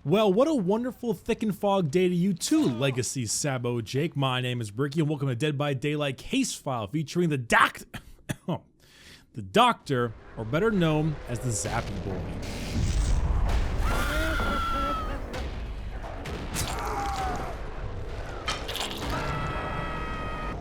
Well, what a wonderful thick and fog day to you too, Legacy Sabo Jake. My name is Bricky and welcome to Dead by Daylight Casefile featuring the the Doctor, or better known as the Zappy Boy.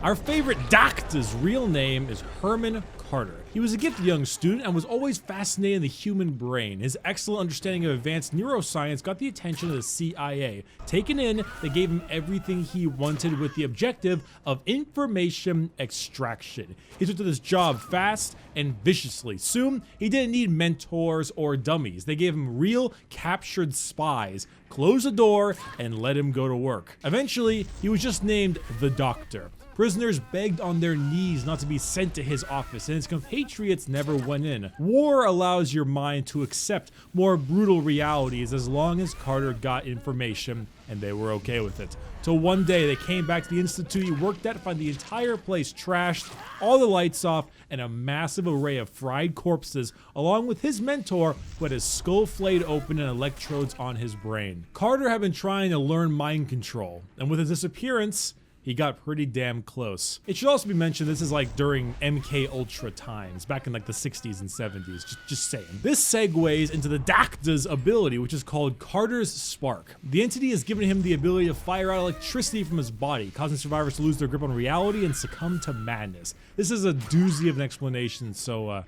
Our favorite DOCKTA's real name is Herman Carter. He was a gifted young student and was always fascinated in the human brain. His excellent understanding of advanced neuroscience got the attention of the CIA. Taken in, they gave him everything he wanted with the objective of information extraction. He took to this job fast and viciously. Soon, he didn't need mentors or dummies. They gave him real captured spies, closed the door, and let him go to work. Eventually, he was just named the Doctor. Prisoners begged on their knees not to be sent to his office, and his compatriots never went in. War allows your mind to accept more brutal realities as long as Carter got information, and they were okay with it. Till one day they came back to the institute he worked at to find the entire place trashed, all the lights off, and a massive array of fried corpses, along with his mentor who had his skull flayed open and electrodes on his brain. Carter had been trying to learn mind control, and with his disappearance, he got pretty damn close. It should also be mentioned this is like during MK Ultra times, back in like the 60s and 70s, just saying. This segues into the DOCKTA's ability, which is called Carter's Spark. The entity has given him the ability to fire out electricity from his body, causing survivors to lose their grip on reality and succumb to madness. This is a doozy of an explanation, so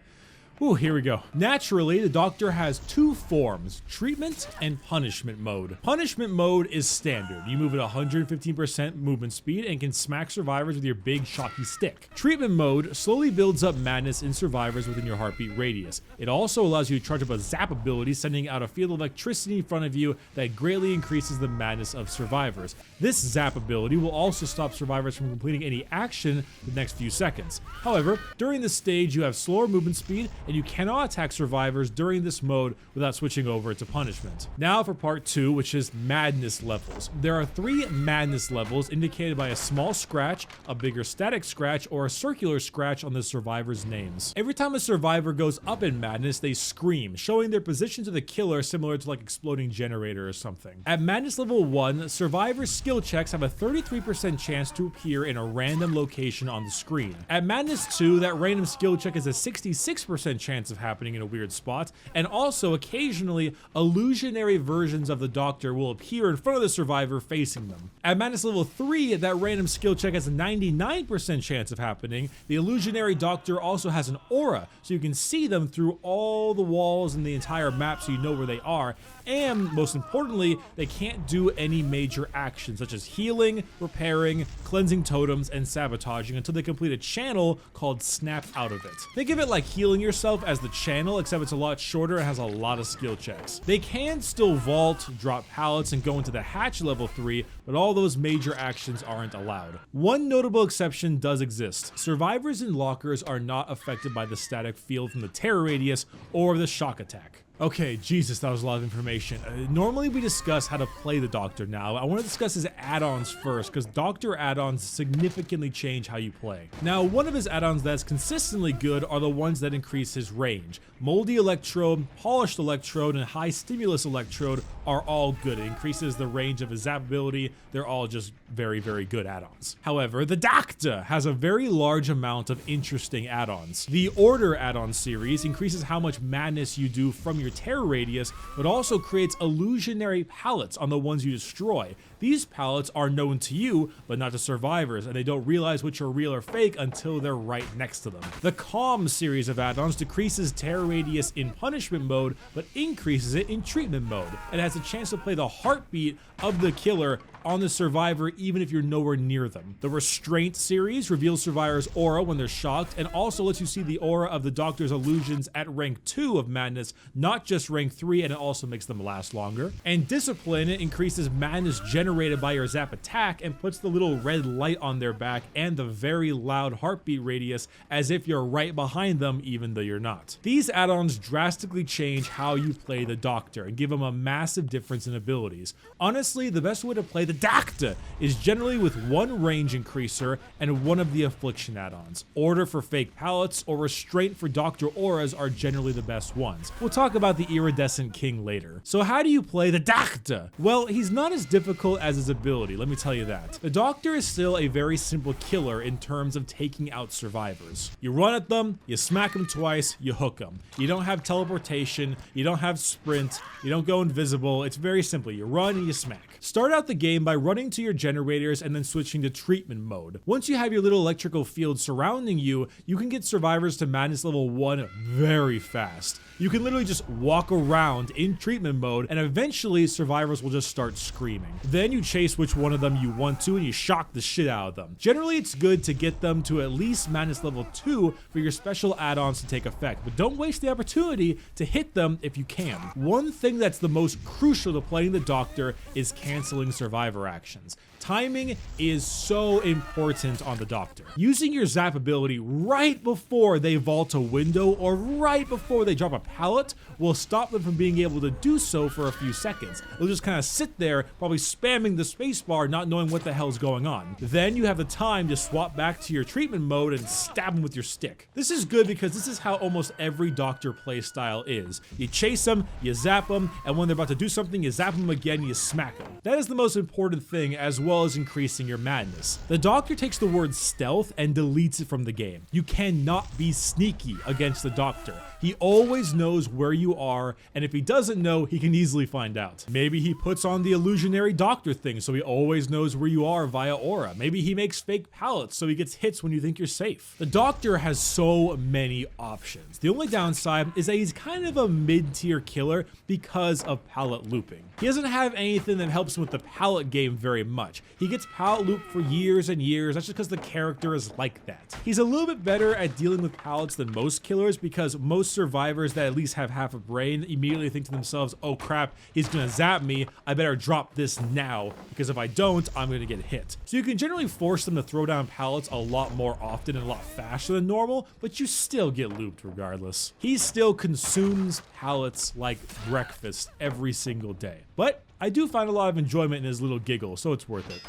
here we go. Naturally, the Doctor has two forms, treatment and punishment mode. Punishment mode is standard. You move at 115% movement speed and can smack survivors with your big shocky stick. Treatment mode slowly builds up madness in survivors within your heartbeat radius. It also allows you to charge up a zap ability, sending out a field of electricity in front of you that greatly increases the madness of survivors. This zap ability will also stop survivors from completing any action the next few seconds. However, during this stage, you have slower movement speed and you cannot attack survivors during this mode without switching over to punishment. Now for part 2, which is madness levels. There are 3 madness levels indicated by a small scratch, a bigger static scratch, or a circular scratch on the survivor's names. Every time a survivor goes up in madness, they scream, showing their position to the killer, similar to like exploding generator or something. At madness level 1, survivors' skill checks have a 33% chance to appear in a random location on the screen. At madness 2, that random skill check is a 66% chance of happening in a weird spot, and also occasionally illusionary versions of the Doctor will appear in front of the survivor facing them. At madness level 3, that random skill check has a 99% chance of happening. The illusionary Doctor also has an aura, so you can see them through all the walls in the entire map so you know where they are, and most importantly, they can't do any major actions such as healing, repairing, cleansing totems, and sabotaging until they complete a channel called Snap Out of It. Think of it like healing yourself as the channel, except it's a lot shorter and has a lot of skill checks. They can still vault, drop pallets, and go into the hatch level 3, but all those major actions aren't allowed. One notable exception does exist. Survivors in lockers are not affected by the static field from the terror radius or the shock attack. Okay, Jesus, that was a lot of information. Normally we discuss how to play the Doctor now. I want to discuss his add-ons first, because Doctor add-ons significantly change how you play. Now, one of his add-ons that's consistently good are the ones that increase his range. Moldy Electrode, Polished Electrode, and High Stimulus Electrode are all good. It increases the range of his zap ability. They're all just very, very good add-ons. However, the DOCKTA has a very large amount of interesting add-ons. The Order add-on series increases how much madness you do from your terror radius, but also creates illusionary pallets on the ones you destroy. These pallets are known to you, but not to survivors, and they don't realize which are real or fake until they're right next to them. The Calm series of add-ons decreases terror radius in punishment mode, but increases it in treatment mode. It has a chance to play the heartbeat of the killer on the survivor even if you're nowhere near them. The Restraint series reveals survivors' aura when they're shocked and also lets you see the aura of the Doctor's illusions at rank 2 of madness, not just rank 3, and it also makes them last longer. And Discipline increases madness generated by your zap attack and puts the little red light on their back and the very loud heartbeat radius as if you're right behind them even though you're not. These add-ons drastically change how you play the Doctor and give him a massive difference in abilities. Honestly, the best way to play the DOCKTA is generally with one range increaser and one of the affliction add-ons. Order for fake pallets or Restraint for Doctor auras are generally the best ones. We'll talk about about the Iridescent King later. So how do you play the DOCKTA? Well, he's not as difficult as his ability, let me tell you that. The Doctor is still a very simple killer in terms of taking out survivors. You run at them, you smack them twice, you hook them. You don't have teleportation, you don't have sprint, you don't go invisible. It's very simple. You run and you smack. Start out the game by running to your generators and then switching to treatment mode. Once you have your little electrical field surrounding you, you can get survivors to madness level 1 very fast. You can literally just walk around in treatment mode and eventually survivors will just start screaming. Then you chase which one of them you want to and you shock the shit out of them. Generally, it's good to get them to at least madness level 2 for your special add-ons to take effect, but don't waste the opportunity to hit them if you can. One thing that's the most crucial to playing the Doctor is canceling survivor actions. Timing is so important on the Doctor. Using your zap ability right before they vault a window or right before they drop a pallet will stop them from being able to do so for a few seconds. They'll just kind of sit there, probably spamming the spacebar, not knowing what the hell's going on. Then you have the time to swap back to your treatment mode and stab them with your stick. This is good because this is how almost every Doctor playstyle is. You chase them, you zap them, and when they're about to do something, you zap them again, you smack them. That is the most important thing, as well as increasing your madness. The Doctor takes the word stealth and deletes it from the game. You cannot be sneaky against the Doctor. He always knows where you are, and if he doesn't know, he can easily find out. Maybe he puts on the illusionary Doctor thing so he always knows where you are via aura. Maybe he makes fake pallets so he gets hits when you think you're safe. The Doctor has so many options. The only downside is that he's kind of a mid-tier killer because of pallet looping. He doesn't have anything that helps him with the pallet game very much. He gets pallet looped for years and years. That's just because the character is like that. He's a little bit better at dealing with pallets than most killers because most survivors that at least have half a brain immediately think to themselves, oh crap, he's gonna zap me. I better drop this now because if I don't, I'm gonna get hit. So you can generally force them to throw down pallets a lot more often and a lot faster than normal, but you still get looped regardless. He still consumes pallets like breakfast every single day. But I do find a lot of enjoyment in his little giggle, so it's worth it.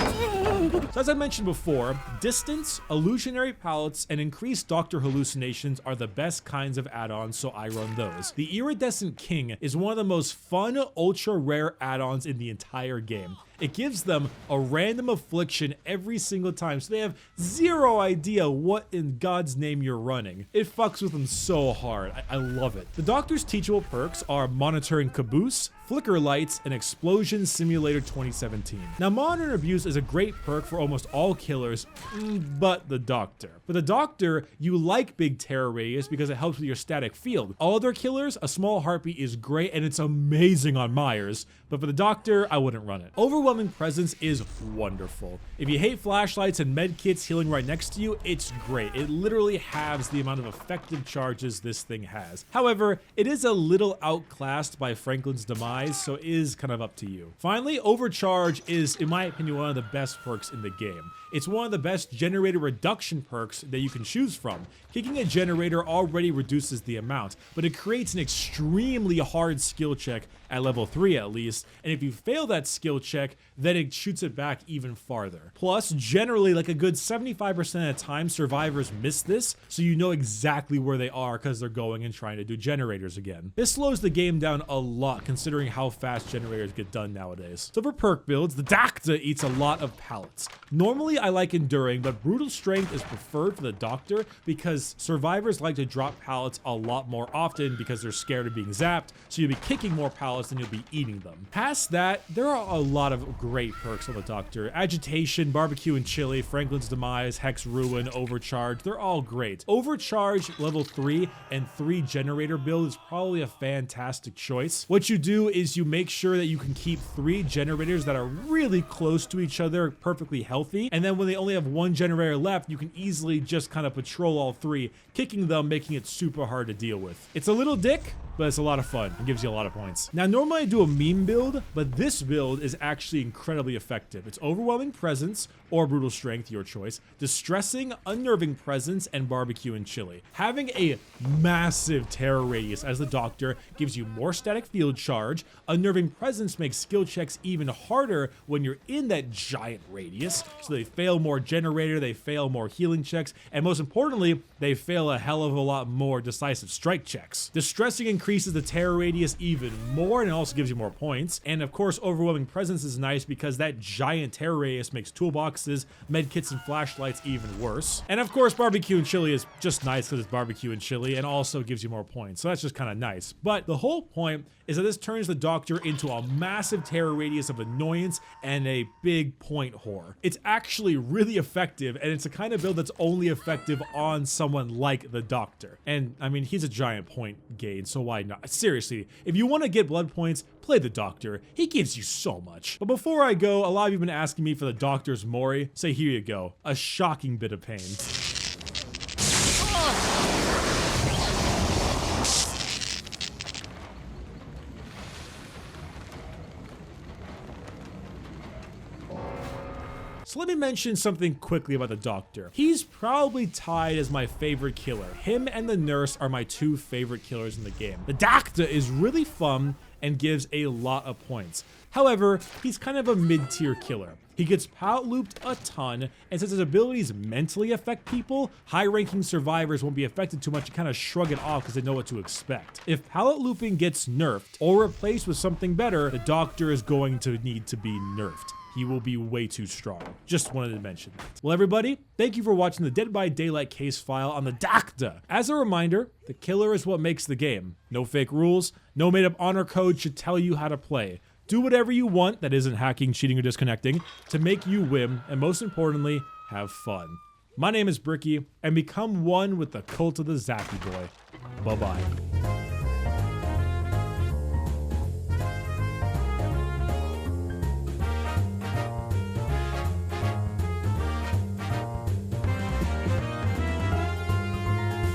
So as I mentioned before, distance, illusionary pallets, and increased Doctor hallucinations are the best kinds of add-ons, so I run those. The Iridescent King is one of the most fun, ultra rare add-ons in the entire game. It gives them a random affliction every single time, so they have zero idea what in God's name you're running. It fucks with them so hard. I love it. The Doctor's teachable perks are Monitoring Caboose, Flicker Lights, and Explosion Simulator 2017. Now, Monitor Abuse is a great perk for almost all killers, but the Doctor. For the Doctor, you like Big Terror Radius because it helps with your static field. All other killers, a Small Heartbeat is great and it's amazing on Myers, but for the Doctor, I wouldn't run it. Overwhelming Presence is wonderful. If you hate flashlights and medkits healing right next to you, it's great. It literally halves the amount of effective charges this thing has. However, it is a little outclassed by Franklin's demise, so it is kind of up to you. Finally, Overcharge is, in my opinion, one of the best perks in the game. It's one of the best generator reduction perks that you can choose from. Kicking a generator already reduces the amount, but it creates an extremely hard skill check at level 3 at least, and if you fail that skill check, then it shoots it back even farther. Plus, generally, like a good 75% of the time, survivors miss this, so you know exactly where they are because they're going and trying to do generators again. This slows the game down a lot considering how fast generators get done nowadays. So for perk builds, the DOCKTA eats a lot of pallets. Normally, I like Enduring, but Brutal Strength is preferred for the Doctor because survivors like to drop pallets a lot more often because they're scared of being zapped, so you'll be kicking more pallets than you'll be eating them. Past that, there are a lot of great perks on the Doctor. Agitation, Barbecue and Chili, Franklin's Demise, Hex Ruin, Overcharge, they're all great. Overcharge level 3 and 3 generator build is probably a fantastic choice. What you do is you make sure that you can keep 3 generators that are really close to each other, perfectly healthy, and then when they only have 1 generator left, you can easily just kind of patrol all 3, kicking them, making it super hard to deal with. It's a little dick, but it's a lot of fun. It gives you a lot of points. Now, normally I do a meme build, but this build is actually incredibly effective. It's Overwhelming Presence or Brutal Strength, your choice, Distressing, Unnerving Presence, and Barbecue and Chili. Having a massive terror radius as the Doctor gives you more static field charge. Unnerving Presence makes skill checks even harder when you're in that giant radius, so they fail more generator, they fail more healing checks, and most importantly, they fail a hell of a lot more decisive strike checks. Distressing increases the terror radius even more, and it also gives you more points. And of course, overwhelming presence is nice because that giant terror radius makes toolboxes, medkits, and flashlights even worse. And of course, barbecue and chili is just nice because it's barbecue and chili, and also gives you more points. So that's just kind of nice. But the whole point is that this turns the Doctor into a massive terror radius of annoyance and a big point whore. It's actually really effective, and it's a kind of build that's only effective on someone like the Doctor. And I mean, he's a giant point gain, so why not? Seriously, if you want to get blood points, play the Doctor. He gives you so much. But before I go, a lot of you have been asking me for the Doctor's Mori, so here you go. A shocking bit of pain. So let me mention something quickly about the Doctor. He's probably tied as my favorite killer. Him and the nurse are my two favorite killers in the game. The DOCKTA is really fun and gives a lot of points. However, he's kind of a mid-tier killer. He gets pallet looped a ton, and since his abilities mentally affect people, high-ranking survivors won't be affected too much and kind of shrug it off because they know what to expect. If pallet looping gets nerfed or replaced with something better, the Doctor is going to need to be nerfed. He will be way too strong. Just wanted to mention that. Well, everybody, thank you for watching the Dead by Daylight Casefile on the DOCKTA. As a reminder, the killer is what makes the game. No fake rules, no made-up honor code should tell you how to play. Do whatever you want that isn't hacking, cheating, or disconnecting to make you win, and most importantly, have fun. My name is Bricky, and become one with the cult of the Zappy Boy. Bye-bye.